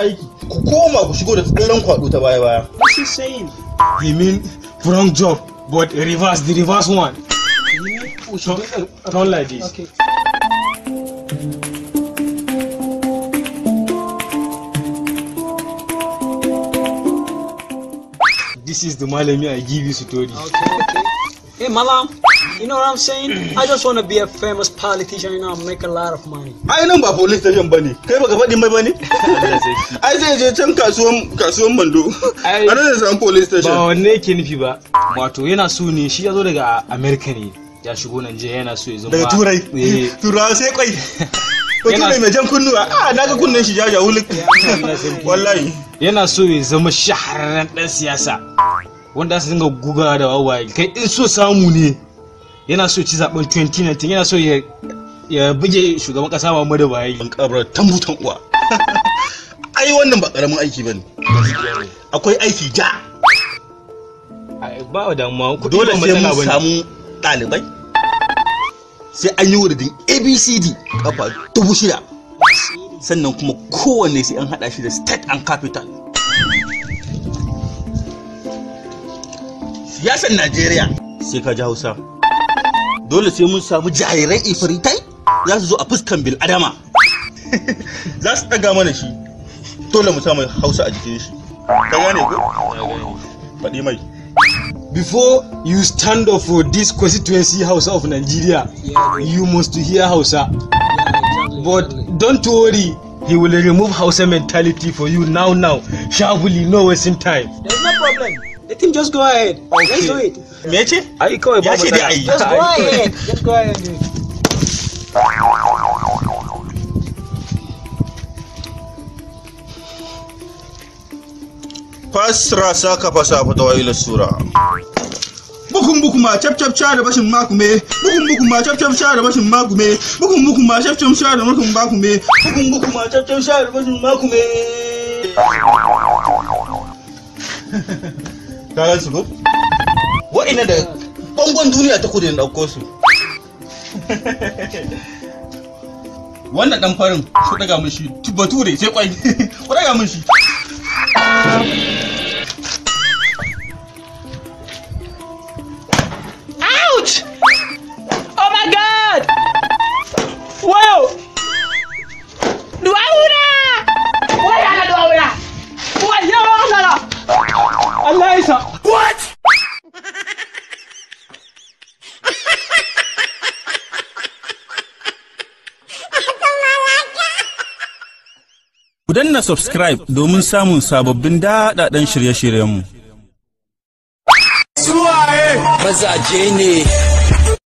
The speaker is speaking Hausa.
aiki. Ku koma ku shigo da tsallan kwado ta baya. What's he saying? He mean wrong job, but reverse, the reverse one. Turn like this. Okay. This is the malami I give you story. Okay. Hey, Malam, you know what I'm saying? I just want to be a famous politician, you know, and make a lot of money. Ai nan ba police station bane. Kai baka faɗi mai bane? Ai zai je can kasuwan Mando. A nan zai samu police station. Ba wanne yake nufi ba. Wato yana so ne shi ya zo daga America ne. Ya shigo Najeriya yana so ya zama daga Turai. Turawa sai kwai. Ko Turai mai jan kunnuwa. Naga kunnen shi jaja hulik. Wallahi. Yana so ya zama shahararren dan siyasa. Wanda su dinga guga da wawaye. Kai in so samu ne. Yana so ci zaben 2019 yana so ya buge shugaban kasa Muhammadu Buhari. Ban kabra tambutan uwa. Ai wannan ba karamin aiki bane. Akwai aiki ja. Ba da mu dole sai mun samu dalibai. Sai an yi wuridin ABCD kafa 6,000. Sannan kuma kowanne sai an hada shi da state and capital. Siyasar Najeriya sai ka ji Hausa. Dole sai mun samu jarirai ifritai za su zo a fuskan bil adama. Za su daga mana shi. Dole mu samu Hausa a jikin shi. Ka gane ko? Faɗi mai. Before you stand up for this constituency Hausa of Nigeria, you must hear Hausa. But don't worry, he will remove Hausa mentality for you now. Sharply, no wasting time. There's no problem. Let him just go ahead. Okay. Let's do it. Mece? Ai kawai ba mu da. Just go ahead. Just go ahead. Fasra saka fasa fatawa ila sura. Bukum ma chap cha da bashin makume. Bukum ma chap cha da bashin makume. Bukum ma chap cha da makum makume. Bukum ma chap cha da bashin makume. Kaga su ko? Wa'ina da bangon duniya ta kudu da dauko su. Wannan dan farin ku daga mun shi bature sai kwai. Ku daga mun shi. Ouch! Oh my God! Wow! Duaura! Waya duaura! Waya Allah! Allah isa! What? Ku danna subscribe domin samun sababbin daɗaɗɗen shirye-shiryenmu. Suwaye mazaje ne.